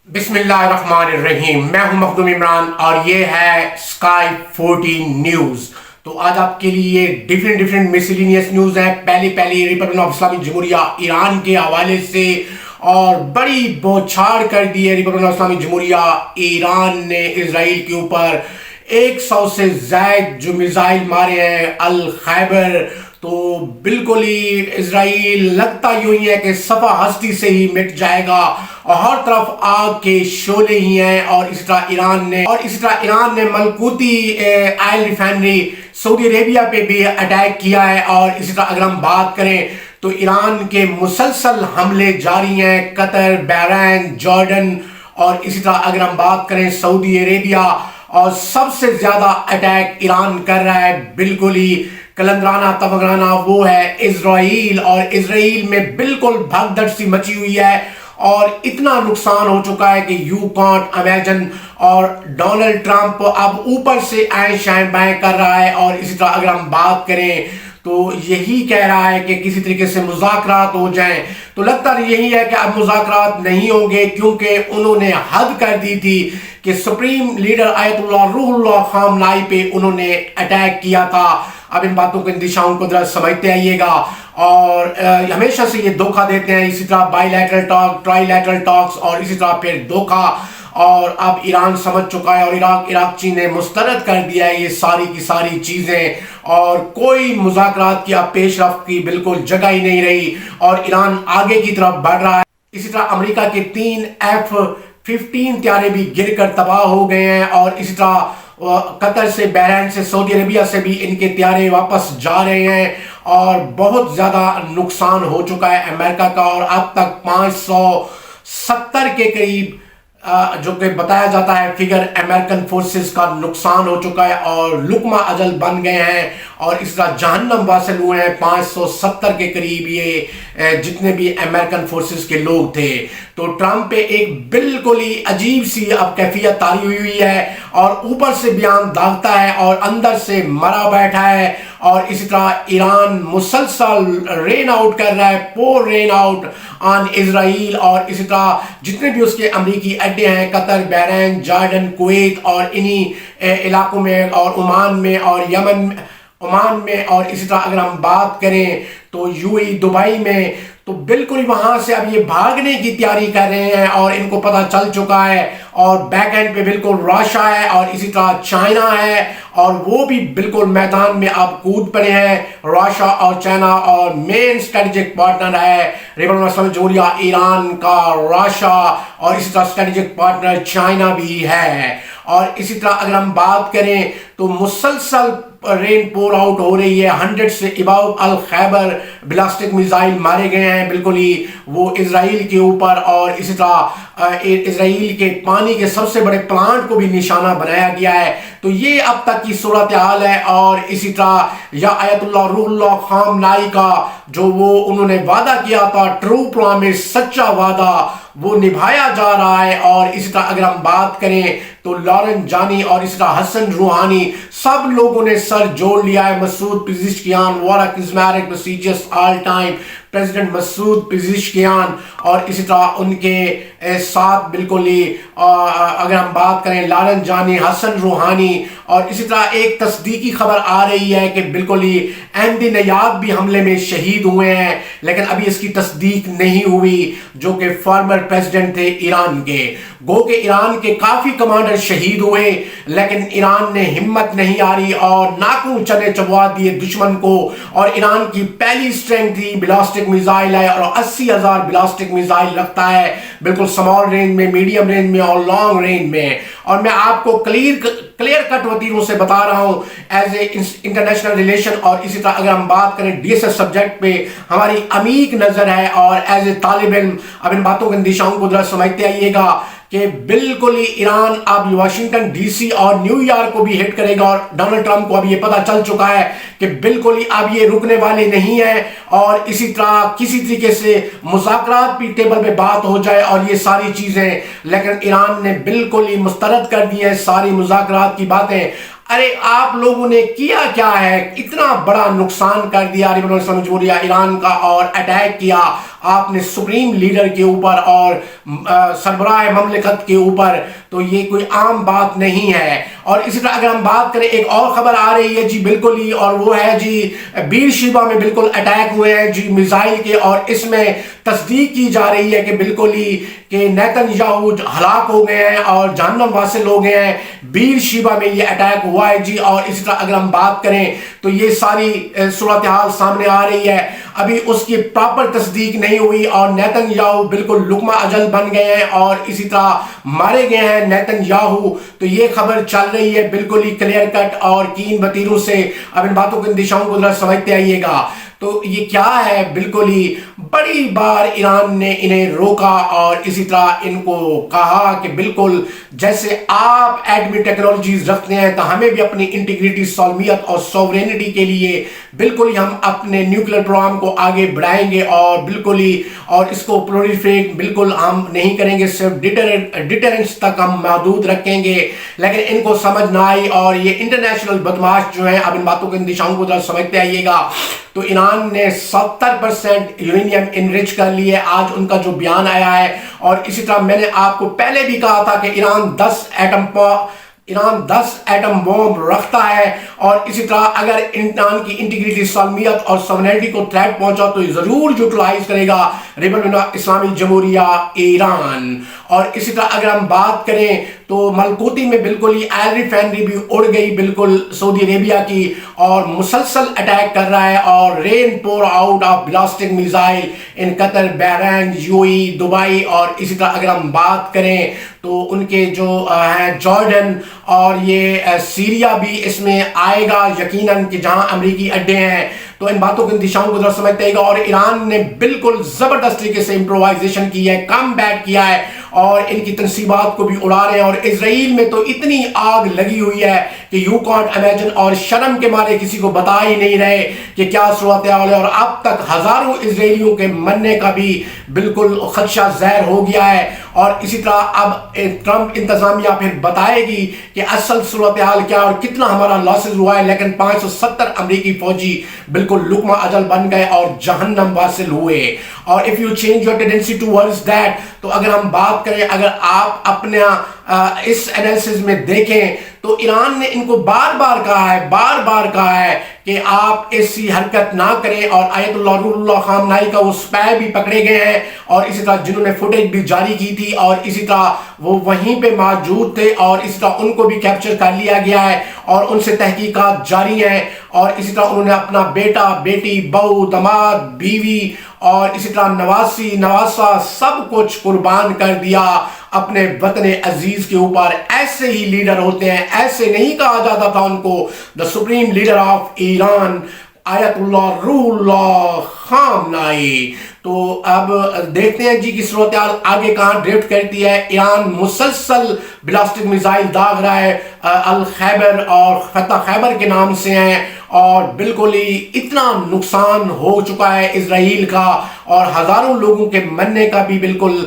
بسم اللہ الرحمن الرحیم، میں ہوں مخدوم عمران اور یہ ہے اسکائی 14 نیوز۔ تو آج آپ کے لیے ڈیفرنٹ مسلینیس نیوز ہیں۔ پہلی ریپبلک آف اسلامی جمہوریہ ایران کے حوالے سے، اور بڑی بوچھاڑ کر دی ہے ریپبلک آف اسلامی جمہوریہ ایران نے اسرائیل کے اوپر 100 سے زائد جو میزائل مارے ہیں الخیبر۔ تو بالکل ہی اسرائیل لگتا یوں ہی ہے کہ صفحہ ہستی سے ہی مٹ جائے گا، اور ہر طرف آگ کے شعلے ہی ہیں۔ اور اس طرح ایران نے ملکوتی آئل ریفائنری سعودی عربیہ پہ بھی اٹیک کیا ہے۔ اور اسی طرح اگر ہم بات کریں تو ایران کے مسلسل حملے جاری ہیں قطر، بحرین، جارڈن، اور اسی طرح اگر ہم بات کریں سعودی عربیہ، اور سب سے زیادہ اٹیک ایران کر رہا ہے بالکل ہی کلندرانہ تمغرانہ وہ ہے اسرائیل۔ اور اسرائیل میں بالکل بھگدڑ سی مچی ہوئی ہے، اور اتنا نقصان ہو چکا ہے کہ یو کانٹ امیجن۔ اور ڈونلڈ ٹرمپ اب اوپر سے آئیں شائیں بائیں کر رہا ہے۔ اور اسی طرح اگر ہم بات کریں تو یہی کہہ رہا ہے کہ کسی طریقے سے مذاکرات ہو جائیں، تو لگتا یہی ہے کہ اب مذاکرات نہیں ہوں گے، کیونکہ انہوں نے حد کر دی تھی کہ سپریم لیڈر آیت اللہ روح اللہ خامنائی پہ انہوں نے اٹیک کیا تھا۔ اب ان باتوں کے اندیشاؤں کو ذرا سمجھتے آئیے گا، اور ہمیشہ سے یہ دھوکہ دیتے ہیں، اسی طرح bilateral talk, trilateral talks, اور اسی طرح پھر دھوکہ۔ اور اب ایران سمجھ چکا ہے، اور عراقچی نے مسترد کر دیا ہے یہ ساری کی ساری چیزیں، اور کوئی مذاکرات کی اب پیش رفت کی بالکل جگہ ہی نہیں رہی، اور ایران آگے کی طرف بڑھ رہا ہے۔ اسی طرح امریکہ کے 3 F-15 طیارے بھی گر کر تباہ ہو گئے ہیں، اور اسی طرح قطر سے، بحرین سے، سعودی عربیہ سے بھی ان کے طیارے واپس جا رہے ہیں، اور بہت زیادہ نقصان ہو چکا ہے امریکہ کا۔ اور اب تک 570 کے قریب جو کہ بتایا جاتا ہے فگر امریکن فورسز کا نقصان ہو چکا ہے، اور لقمہ اجل بن گئے ہیں، اور اس طرح جہنم واصل ہوئے ہیں 570 کے قریب یہ جتنے بھی امریکن فورسز کے لوگ تھے۔ تو ٹرمپ پہ ایک بالکل ہی عجیب سی اب کیفیت تاری ہوئی ہے، اور اوپر سے بیان داغتا ہے اور اندر سے مرا بیٹھا ہے۔ اور اسی طرح ایران مسلسل رین آؤٹ کر رہا ہے، پور رین آؤٹ آن اسرائیل، اور اسی طرح جتنے بھی اس کے امریکی اڈے ہیں قطر، بحرین، جارڈن، کویت، اور انہی علاقوں میں، اور عمان میں، اور یمن عمان میں، اور اسی طرح اگر ہم بات کریں تو UAE دبئی میں، تو بالکل وہاں سے اب یہ بھاگنے کی تیاری کر رہے ہیں، اور ان کو پتہ چل چکا ہے۔ اور بیک اینڈ پہ بالکل راشا ہے، اور اسی طرح چائنا ہے، اور وہ بھی بالکل میدان میں اب کود پڑے ہیں، راشا اور چائنا، اور مین اسٹریٹجک پارٹنر ہے ریپبلک آف اسلامی جمہوریہ ایران کا راشا، اور اسی طرح اسٹریٹجک پارٹنر چائنا بھی ہے۔ اور اسی طرح اگر ہم بات کریں تو مسلسل رین پور آؤٹ ہو رہی ہے، 100 سے اباؤ الخیبر بلاسٹک میزائل مارے گئے ہیں بالکل ہی وہ اسرائیل کے اوپر، اور اسی طرح اسرائیل کے پانی کے سب سے بڑے پلانٹ کو بھی نشانہ بنایا گیا ہے۔ تو یہ اب تک کی صورتحال ہے، اور اسی طرح یا آیت اللہ روح اللہ خامنائی کا جو وہ انہوں نے وعدہ کیا تھا، ٹرو پرامس، سچا وعدہ، وہ نبھایا جا رہا ہے۔ اور اسی طرح اگر ہم بات کریں تو لارن جانی اور اسی طرح حسن روحانی، سب لوگوں نے سر جوڑ لیا ہے۔ Masoud Pezeshkian, what a charismatic prestigious all time president Masoud Pezeshkian, اور اسی طرح ان کے ساتھ بالکل ہی اگر ہم بات کریں لارن جانی، حسن روحانی، اور اسی طرح ایک تصدیقی خبر آ رہی ہے کہ بالکل ہی احمدی نیاد بھی حملے میں شہید ہوئے ہیں، لیکن ابھی اس کی تصدیق نہیں ہوئی، جو کہ فارمر پریزیڈنٹ تھے ایران کے۔ گو کہ ایران کے کافی کمانڈر شہید ہوئے، لیکن ایران نے ہمت نہیں آری اور ناکوں چنے چبوا دیے دشمن کو۔ اور ایران کی پہلی اسٹرینگ تھی بلاسٹک میزائل ہے، اور 80,000 بلاسٹک میزائل رکھتا ہے، بالکل سمال رینج میں، میڈیم رینج میں، اور لانگ رینج میں۔ اور میں آپ کو کلیئر کٹ وطیروں سے بتا رہا ہوں ایز اے انٹرنیشنل ریلیشن، اور اسی طرح اگر ہم بات کریں DSS سبجیکٹ پہ ہماری عمیق نظر ہے، اور ایز اے طالب علم اب ان باتوں کے اندیشاؤں کو ذرا سمجھتے آئیے گا کہ بالکل ہی ایران اب واشنگٹن DC اور نیو یارک کو بھی ہٹ کرے گا، اور ڈونلڈ ٹرمپ کو اب یہ پتہ چل چکا ہے کہ بالکل ہی اب یہ رکنے والے نہیں ہیں۔ اور اسی طرح کسی طریقے سے مذاکرات بھی ٹیبل پہ بات ہو جائے اور یہ ساری چیزیں، لیکن ایران نے بالکل ہی مسترد کر دی ہیں ساری مذاکرات کی باتیں۔ ارے آپ لوگوں نے کیا کیا ہے؟ اتنا بڑا نقصان کر دیا ریپبلک آف اسلامی جمہوریہ ایران کا، اور اٹیک کیا، آپ نے سپریم لیڈر کے اوپر اور سربراہ مملکت کے اوپر، تو یہ کوئی عام بات نہیں ہے۔ اور اسی طرح اگر ہم بات کریں، ایک اور خبر آ رہی ہے جی بالکل ہی، اور وہ ہے جی بیر شیبہ میں بالکل اٹیک ہوئے ہیں جی میزائل کے، اور اس میں تصدیق کی جا رہی ہے کہ بالکل ہی کہ نیتن یاہو ہلاک ہو گئے ہیں اور جہنم واصل ہو گئے ہیں۔ بیر شیبہ میں یہ اٹیک ہوا ہے جی۔ اور اسی طرح اگر ہم بات کریں تو یہ ساری صورتحال سامنے آ رہی ہے، ابھی اس کی پراپر تصدیق نہیں ہوئی، اور نیتن یاہو بالکل لقمہ اجل بن گئے ہیں اور اسی طرح مارے گئے ہیں نیتن یاہو۔ تو یہ خبر چل رہی ہے بالکل ہی کلیئر کٹ اور کین بتیروں سے۔ اب ان باتوں کے اندیشوں کو ذرا سمجھتے آئیے گا۔ تو یہ کیا ہے، بالکل ہی بڑی بار ایران نے انہیں روکا اور اسی طرح ان کو کہا کہ بالکل جیسے آپ ایٹمی ٹیکنالوجیز رکھتے ہیں تو ہمیں بھی اپنی انٹیگریٹی، سالمیت اور سوورینٹی کے لیے بالکل ہی ہم اپنے نیوکلیر پروگرام کو آگے بڑھائیں گے، اور بالکل ہی اور اس کو پرولیفریٹ بالکل ہم نہیں کریں گے، صرف ڈیٹرنس تک ہم محدود رکھیں گے۔ لیکن ان کو سمجھ نہ آئی، اور یہ انٹرنیشنل بدماش جو ہیں، اب ان باتوں کے اندیشوں کو ذرا سمجھتے آئیے گا۔ تو ایران نے 70% یورینیم انرچ کر لیے، آج ان کا جو بیان آیا ہے۔ اور اسی طرح میں نے آپ کو پہلے بھی کہا تھا کہ ایران 10 ایٹم بوم رکھتا ہے، اور اسی طرح اگر ایران کی انٹیگریٹی، سالمیت اور سوورینٹی کو تھریٹ پہنچا تو یہ ضرور یوٹیلائز کرے گا ریپبلک اسلامی جمہوریہ ایران۔ اور اسی طرح اگر ہم بات کریں تو ملکوتی میں بالکل ہی آئل ریفائنری بھی اڑ گئی بالکل سعودی عربیہ کی، اور مسلسل اٹیک کر رہا ہے، اور رین پور out of ballistic missile in Qatar, Bahrain, UAE، Dubai. اور اسی طرح اگر ہم بات کریں تو ان کے جو ہیں جارڈن اور یہ سیریا بھی اس میں آئے گا یقیناً، کہ جہاں امریکی اڈے ہیں۔ تو ان باتوں کے اندیشوں کو ذرا سمجھتے گا۔ اور ایران نے بالکل زبردست طریقے سے امپرووائزیشن کی ہے، کم بیک کیا ہے، اور ان کی تنصیبات کو بھی اڑا رہے ہیں۔ اور اسرائیل میں تو اتنی آگ لگی ہوئی ہے کہ یو کانٹ امیجن، اور شرم کے مارے کسی کو بتا ہی نہیں رہے کہ کیا صورتحال ہے۔ اور اب تک ہزاروں اسرائیلیوں کے مرنے کا بھی بالکل خدشہ ظاہر ہو گیا ہے۔ اور اسی طرح اب ٹرمپ انتظامیہ پھر بتائے گی کہ اصل صورتحال کیا اور کتنا ہمارا لاسز ہوا ہے۔ لیکن 570 امریکی فوجی بالکل لقمہ اجل بن گئے اور جہنم واصل ہوئے۔ اور if you change your tendency towards that، تو اگر ہم بات کریں، اگر آپ اپنا اس انالیسز میں دیکھیں تو ایران نے ان کو بار بار کہا ہے کہ آپ ایسی حرکت نہ کریں۔ اور آیت اللہ روح اللہ خامنائی کا وہ سپائی بھی پکڑے گئے ہیں، اور اسی طرح جنہوں نے فوٹیج بھی جاری کی تھی، اور اسی طرح وہ وہیں پہ موجود تھے، اور اسی طرح ان کو بھی کیپچر کر لیا گیا ہے، اور ان سے تحقیقات جاری ہیں۔ اور اسی طرح انہوں نے اپنا بیٹا، بیٹی، بہو، داماد، بیوی اور اسی طرح نواسی، نواسا سب کچھ قربان کر دیا اپنے وطن عزیز کے اوپر۔ ایسے ہی لیڈر ہوتے ہیں، ایسے نہیں کہا جاتا تھا ان کو دا سپریم لیڈر آف ایران آیت اللہ روح اللہ خامنائی۔ تو اب دیکھتے ہیں جی کہ صورتحال آگے کہاں ڈرفٹ کرتی ہے۔ ایران مسلسل بلاسٹک میزائل داغ رہا ہے، الخیبر اور فتح خیبر کے نام سے ہیں، اور بالکل ہی اتنا نقصان ہو چکا ہے اسرائیل کا، اور ہزاروں لوگوں کے مرنے کا بھی بالکل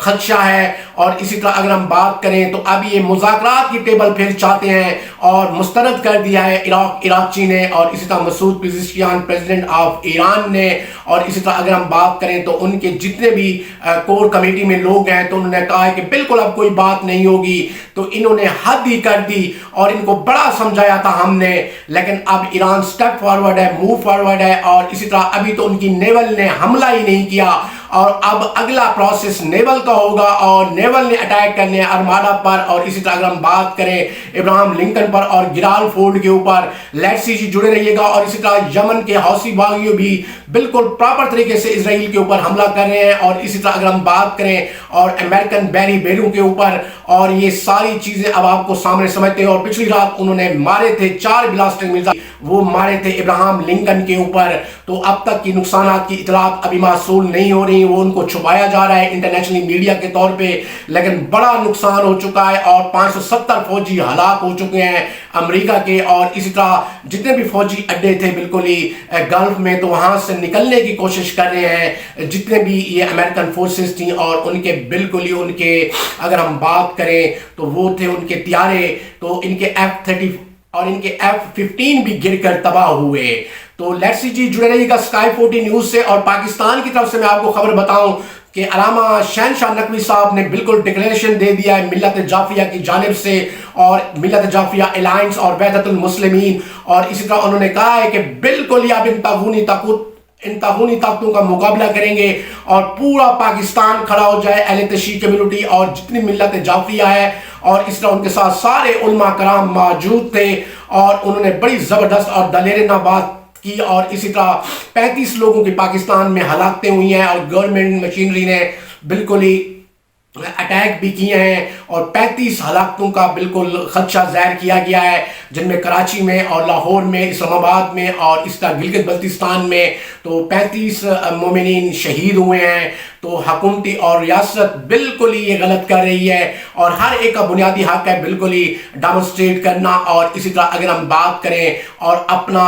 خدشہ ہے۔ اور اسی طرح اگر ہم بات کریں تو اب یہ مذاکرات کی ٹیبل پھر چاہتے ہیں، اور مسترد کر دیا ہے عراقچی نے، اور اسی طرح Masoud Pezeshkian president of Iran نے۔ اور اسی طرح اگر ہم بات کریں تو ان کے جتنے بھی کور کمیٹی میں لوگ ہیں تو انہوں نے کہا ہے کہ بالکل اب کوئی بات نہیں ہوگی۔ تو انہوں نے حد ہی کر دی، اور ان کو بڑا سمجھایا تھا ہم نے، لیکن اب ایران سٹیپ فارورڈ ہے، موو فارورڈ ہے۔ اور اسی طرح ابھی تو ان کی نیول نے حملہ ہی نہیں کیا، اور اب اگلا پروسیس نیول کا ہوگا، اور نیول نے اٹیک کرنے ہیں ارماڈا پر۔ اور اسی طرح اگر ہم بات کریں ابراہم لنکن پر اور گرال فورڈ کے اوپر، لیٹس سی جی جڑے رہیے گا۔ اور اسی طرح یمن کے حوثی باغیوں بھی بالکل پراپر طریقے سے اسرائیل کے اوپر حملہ کر رہے ہیں۔ اور اسی طرح اگر ہم بات کریں اور امریکن بیری بیروں کے اوپر، اور یہ ساری چیزیں اب آپ کو سامنے سمجھتے ہیں۔ اور پچھلی رات انہوں نے مارے تھے 4 بلاسٹک میزائل، وہ مارے تھے ابراہم لنکن کے اوپر۔ تو اب تک کی نقصانات کی اطلاعات ابھی موصول نہیں ہو رہی، وہ ان کو چھپایا جا رہا ہے انٹرنیشنل میڈیا کے طور پہ، لیکن بڑا نقصان ہو چکا ہے، اور 570 فوجی ہلاک ہو چکے ہیں امریکہ کے۔ اور اسی طرح جتنے بھی فوجی اڈے تھے بالکل ہی گلف میں، تو وہاں سے نکلنے کی کوشش کر رہے ہیں جتنے بھی یہ امریکن فورسز تھیں، اور ان کے بالکل ہی ان کے اگر ہم بات کریں تو وہ تھے ان کے طیارے، تو ان کے F-30 اور ان کے F-15 بھی گر کر تباہ ہوئے۔ تو لیٹس سی جی، جڑے رہیے گا اسکائی 40 نیوز سے. اور پاکستان کی طرف سے میں آپ کو خبر بتاؤں کہ علامہ شہنشاہ نقوی صاحب نے بالکل ڈکلیریشن دے دیا ہے ملت جعفریہ کی جانب سے، اور ملت جعفریہ الائنس اور وحدت المسلمین، اور اسی طرح انہوں نے کہا ہے کہ بالکل ہی اب ان تاغونی طاقتوں کا مقابلہ کریں گے اور پورا پاکستان کھڑا ہو جائے، اہل تشیع کمیونٹی اور جتنی ملت جعفریہ ہے. اور اس طرح ان کے ساتھ سارے علماء کرام موجود تھے، اور انہوں نے بڑی زبردست اور دلیرانہ بات کی. اور اسی طرح 35 لوگوں کی پاکستان میں ہلاکتیں ہوئی ہیں، اور گورنمنٹ مشینری نے بالکل ہی اٹیک بھی کیے ہیں، اور 35 ہلاکتوں کا بالکل خدشہ ظاہر کیا گیا ہے، جن میں کراچی میں اور لاہور میں، اسلام آباد میں اور اس طرح گلگت بلتستان میں تو 35 مومنین شہید ہوئے ہیں. تو حکومتی اور ریاست بالکل ہی یہ غلط کر رہی ہے، اور ہر ایک کا بنیادی حق ہے بالکل ہی ڈیمونسٹریٹ کرنا. اور اسی طرح اگر ہم بات کریں اور اپنا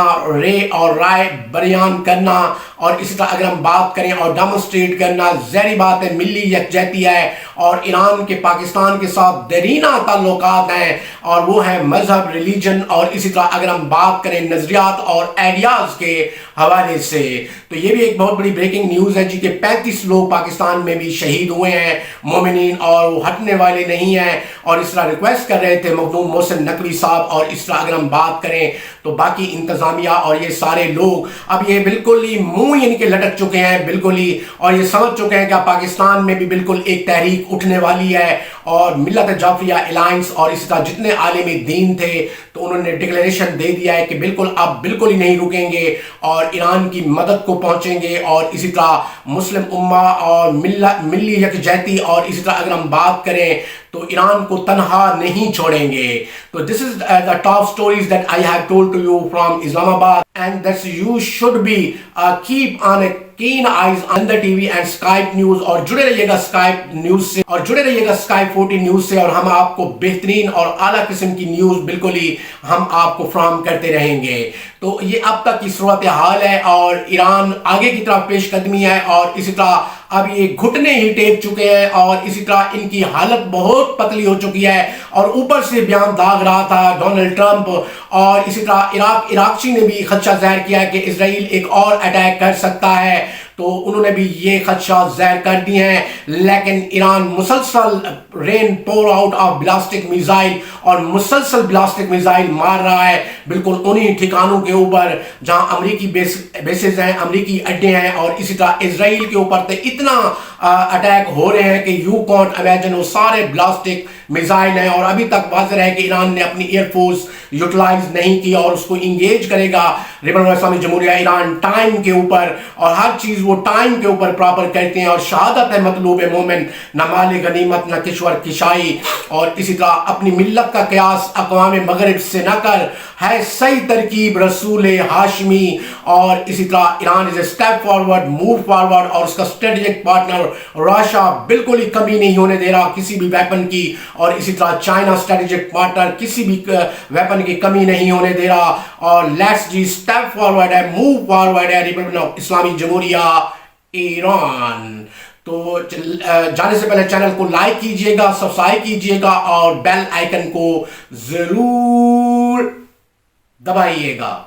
رائے بیان کرنا، اور اسی طرح اگر ہم بات کریں اور ڈیمونسٹریٹ کرنا، ظاہری بات ہے ملی یکجہتی ہے، اور ایران کے پاکستان کے ساتھ دیرینہ تعلقات ہیں، اور وہ ہیں مذہب، ریلیجن، اور اسی طرح اگر ہم بات کریں نظریات اور آئیڈیاز کے حوالے سے. تو یہ بھی ایک بہت بڑی بریکنگ نیوز ہے جی کہ 35 لوگ پاکستان میں بھی شہید ہوئے ہیں مومنین، اور وہ ہٹنے والے نہیں ہیں. اور اس طرح ریکویسٹ کر رہے تھے مخدوم محسن نقوی صاحب. اور اس طرح اگر ہم بات کریں تو باقی انتظامیہ اور یہ سارے لوگ اب یہ بالکل ہی منہ ان کے لٹک چکے ہیں بالکل ہی، اور یہ سمجھ چکے ہیں کہ پاکستان میں بھی بالکل ایک تحریک اٹھنے والی ہے. اور ملت جعفریہ الائنس اور اسی طرح جتنے عالم دین تھے تو انہوں نے ڈکلیریشن دے دیا ہے کہ بالکل اب بالکل ہی نہیں رکیں گے، اور ایران کی مدد کو پہنچیں گے. اور اسی طرح مسلم امہ اور ملی یکجہتی، اور اسی طرح اگر ہم بات کریں تو ایران کو تنہا نہیں چھوڑیں گے. تو this is the top stories that I have told to you from Islamabad, and that you should be keep on a keen eyes on the TV and Skype News. اور جڑے رہیے گا Skype News سے، اور جڑے رہیے گا Skype 40 news سے، اور ہم آپ کو بہترین اور اعلیٰ قسم کی نیوز بالکل ہی ہم آپ کو فراہم کرتے رہیں گے. تو یہ اب تک کی صورتحال ہے، اور ایران آگے کی طرف پیش قدمی ہے، اور اسی طرح اب یہ گھٹنے ہی ٹیک چکے ہیں، اور اسی طرح ان کی حالت بہت پتلی ہو چکی ہے. اور اوپر سے بیان داغ رہا تھا ڈونلڈ ٹرمپ، اور اسی طرح عراقچی نے بھی خدشہ ظاہر کیا کہ اسرائیل ایک اور اٹیک کر سکتا ہے. تو انہوں نے بھی یہ خدشہ ظاہر کر دیے ہیں، لیکن ایران مسلسل رین پور آؤٹ آف بلاسٹک میزائل، اور مسلسل بلاسٹک میزائل مار رہا ہے بالکل انہی ٹھکانوں کے اوپر جہاں امریکی بیسز ہیں، امریکی اڈے ہیں. اور اسی طرح اسرائیل کے اوپر تو اتنا اٹیک ہو رہے ہیں کہ یو کانٹ امیجن، وہ سارے بلاسٹک میزائل ہیں. اور ابھی تک واضح ہے کہ ایران نے اپنی ایئر فورس یوٹیلائز نہیں کی، اور اس کو انگیج کرے گا ریپبلک اسلامی جمہوریہ ایران ٹائم کے اوپر، اور ہر چیز وہ ٹائم کے اوپر پراپر کرتے ہیں. اور شہادت ہے مطلوب مومن، نہ مال غنیمت نہ کشور کشائی. اور اسی طرح اپنی ملت کا قیاس اقوام مغرب سے نہ کر، ہے صحیح ترکیب رسول ہاشمی. اور اسی طرح Iran is a step forward, move forward, اور اس کا اسٹریٹجک پارٹنر راشا بالکل ہی کمی نہیں ہونے دے رہا کسی بھی ویپن کی. اور اسی طرح چائنا اسٹریٹجک پارٹنر کسی بھی ویپن کی کمی نہیں ہونے دے رہا. اور لیٹس جی اسٹیپ فارورڈ ہے، موو فارورڈ ہے ریپبلک اسلامی جمہوریہ ایران. تو جانے سے پہلے چینل کو لائک کیجئے گا، سبسکرائب کیجئے گا، اور بیل آئیکن کو ضرور دبائیے گا.